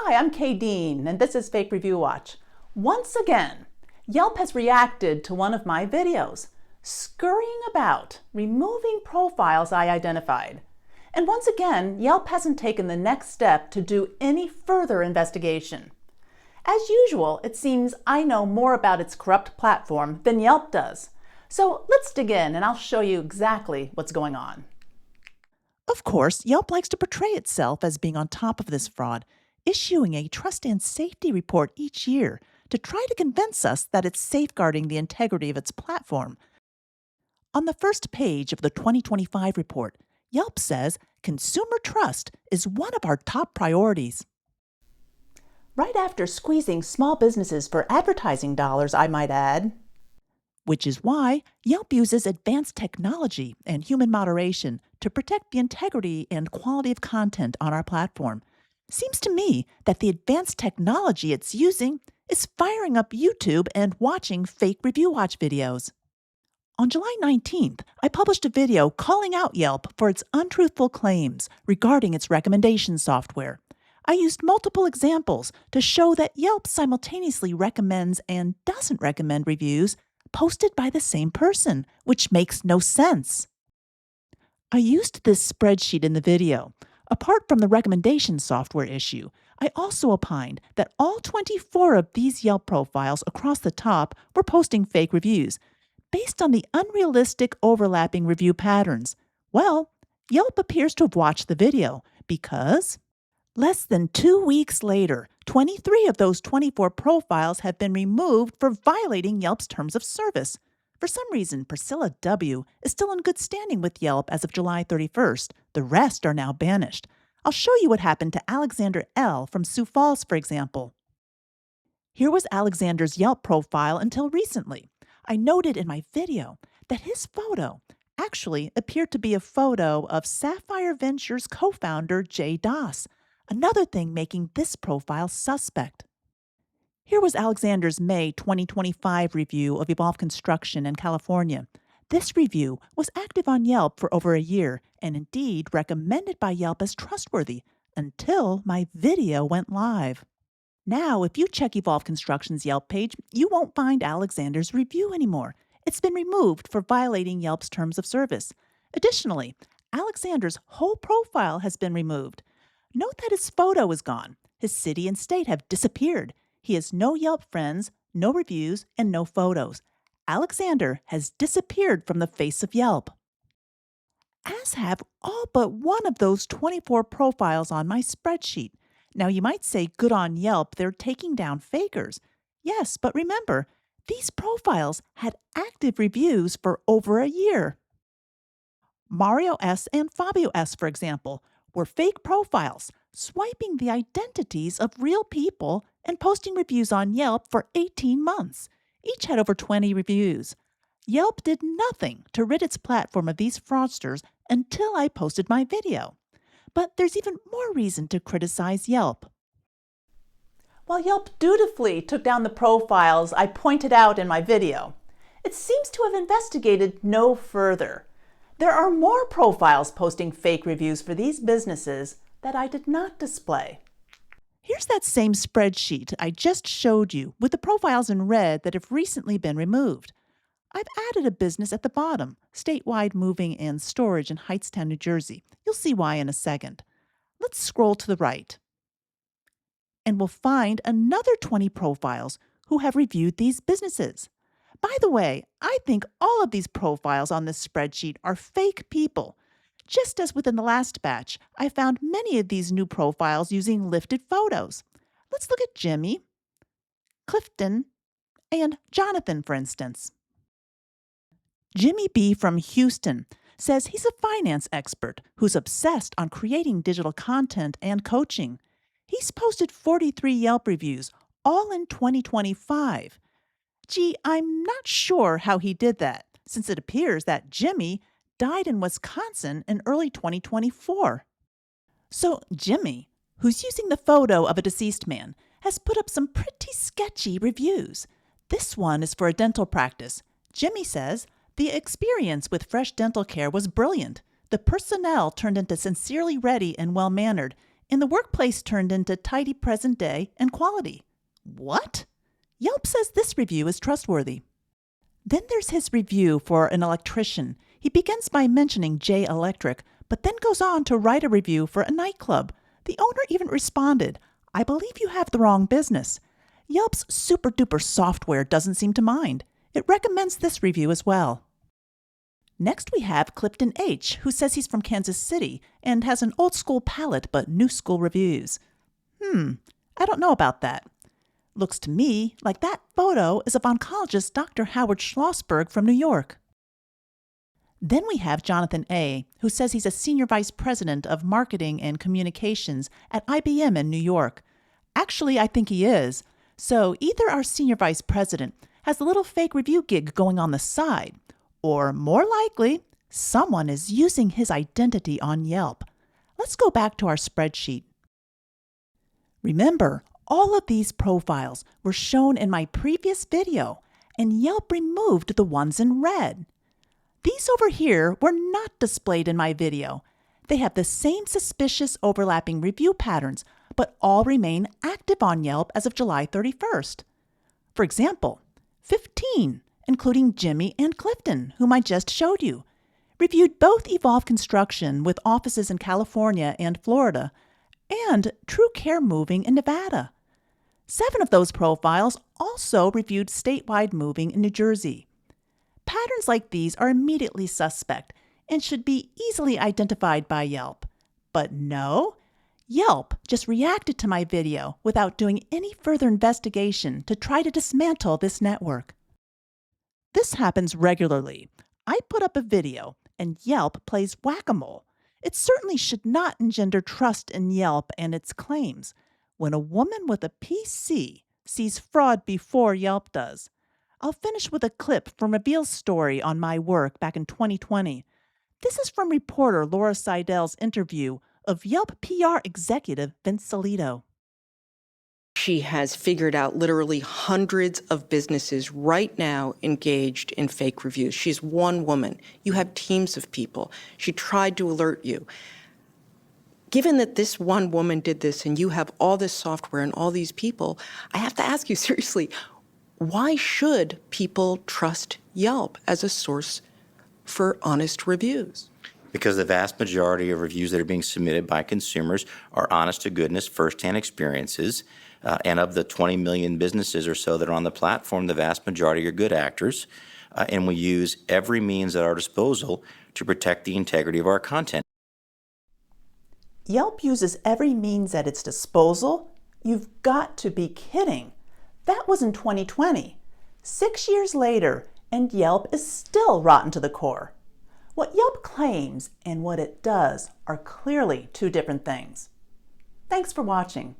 Hi, I'm Kay Dean, and this is Fake Review Watch. Once again, Yelp has reacted to one of my videos, scurrying about, removing profiles I identified. And once again, Yelp hasn't taken the next step to do any further investigation. As usual, it seems I know more about its corrupt platform than Yelp does. So let's dig in and I'll show you exactly what's going on. Of course, Yelp likes to portray itself as being on top of this fraud, issuing a trust and safety report each year to try to convince us that it's safeguarding the integrity of its platform. On the first page of the 2025 report, Yelp says consumer trust is one of our top priorities. Right after squeezing small businesses for advertising dollars, I might add. Which is why Yelp uses advanced technology and human moderation to protect the integrity and quality of content on our platform. Seems to me that the advanced technology it's using is firing up YouTube and watching fake review watch videos. On July 19th, I published a video calling out Yelp for its untruthful claims regarding its recommendation software. I used multiple examples to show that Yelp simultaneously recommends and doesn't recommend reviews posted by the same person, which makes no sense. I used this spreadsheet in the video. Apart from the recommendation software issue, I also opined that all 24 of these Yelp profiles across the top were posting fake reviews, based on the unrealistic overlapping review patterns. Well, Yelp appears to have watched the video because less than 2 weeks later, 23 of those 24 profiles have been removed for violating Yelp's terms of service. For some reason, Priscilla W. is still in good standing with Yelp as of July 31st. The rest are now banished. I'll show you what happened to Alexander L. from Sioux Falls, for example. Here was Alexander's Yelp profile until recently. I noted in my video that his photo actually appeared to be a photo of Sapphire Ventures co-founder Jay Doss. Another thing making this profile suspect. Here was Alexander's May 2025 review of Evolve Construction in California. This review was active on Yelp for over a year and indeed recommended by Yelp as trustworthy until my video went live. Now, if you check Evolve Construction's Yelp page, you won't find Alexander's review anymore. It's been removed for violating Yelp's terms of service. Additionally, Alexander's whole profile has been removed. Note that his photo is gone. His city and state have disappeared. He has no Yelp friends, no reviews, and no photos. Alexander has disappeared from the face of Yelp. As have all but one of those 24 profiles on my spreadsheet. Now you might say, good on Yelp, they're taking down fakers. Yes, but remember, these profiles had active reviews for over a year. Mario S. and Fabio S., for example, were fake profiles, swiping the identities of real people and posting reviews on Yelp for 18 months. Each had over 20 reviews. Yelp did nothing to rid its platform of these fraudsters until I posted my video. But there's even more reason to criticize Yelp. While Yelp dutifully took down the profiles I pointed out in my video, it seems to have investigated no further. There are more profiles posting fake reviews for these businesses that I did not display. Here's that same spreadsheet I just showed you with the profiles in red that have recently been removed. I've added a business at the bottom, Statewide Moving and Storage in Hightstown, New Jersey. You'll see why in a second. Let's scroll to the right. And we'll find another 20 profiles who have reviewed these businesses. By the way, I think all of these profiles on this spreadsheet are fake people. Just as within the last batch, I found many of these new profiles using lifted photos. Let's look at Jimmy, Clifton, and Jonathan, for instance. Jimmy B. from Houston says he's a finance expert who's obsessed on creating digital content and coaching. He's posted 43 Yelp reviews, all in 2025. Gee, I'm not sure how he did that, since it appears that Jimmy died in Wisconsin in early 2024. So Jimmy, who's using the photo of a deceased man, has put up some pretty sketchy reviews. This one is for a dental practice. Jimmy says, the experience with Fresh Dental Care was brilliant. The personnel turned into sincerely ready and well-mannered. and the workplace turned into tidy present day and quality. What? Yelp says this review is trustworthy. Then there's his review for an electrician. He begins by mentioning J Electric, but then goes on to write a review for a nightclub. The owner even responded, "I believe you have the wrong business." Yelp's super-duper software doesn't seem to mind. It recommends this review as well. Next we have Clifton H., who says he's from Kansas City and has an old-school palate but new-school reviews. I don't know about that. Looks to me like that photo is of oncologist Dr. Howard Schlossberg from New York. Then we have Jonathan A., who says he's a senior vice president of marketing and communications at IBM in New York. Actually, I think he is. So either our senior vice president has a little fake review gig going on the side, or more likely, someone is using his identity on Yelp. Let's go back to our spreadsheet. Remember, all of these profiles were shown in my previous video, and Yelp removed the ones in red. These over here were not displayed in my video. They have the same suspicious overlapping review patterns, but all remain active on Yelp as of July 31st. For example, 15, including Jimmy and Clifton, whom I just showed you, reviewed both Evolve Construction with offices in California and Florida, and True Care Moving in Nevada. 7 of those profiles also reviewed statewide moving in New Jersey. Patterns like these are immediately suspect and should be easily identified by Yelp. But no, Yelp just reacted to my video without doing any further investigation to try to dismantle this network. This happens regularly. I put up a video and Yelp plays whack-a-mole. It certainly should not engender trust in Yelp and its claims. When a woman with a PC sees fraud before Yelp does. I'll finish with a clip from Reveal's story on my work back in 2020. This is from reporter Laura Seidel's interview of Yelp PR executive Vince Salito. She has figured out literally hundreds of businesses right now engaged in fake reviews. She's one woman. You have teams of people. She tried to alert you. Given that this one woman did this and you have all this software and all these people, I have to ask you seriously, why should people trust Yelp as a source for honest reviews? Because the vast majority of reviews that are being submitted by consumers are honest-to-goodness, first-hand experiences. And of the 20 million businesses or so that are on the platform, the vast majority are good actors. And we use every means at our disposal to protect the integrity of our content. Yelp uses every means at its disposal? You've got to be kidding. That was in 2020. 6 years later, and Yelp is still rotten to the core. What Yelp claims and what it does are clearly two different things. Thanks for watching.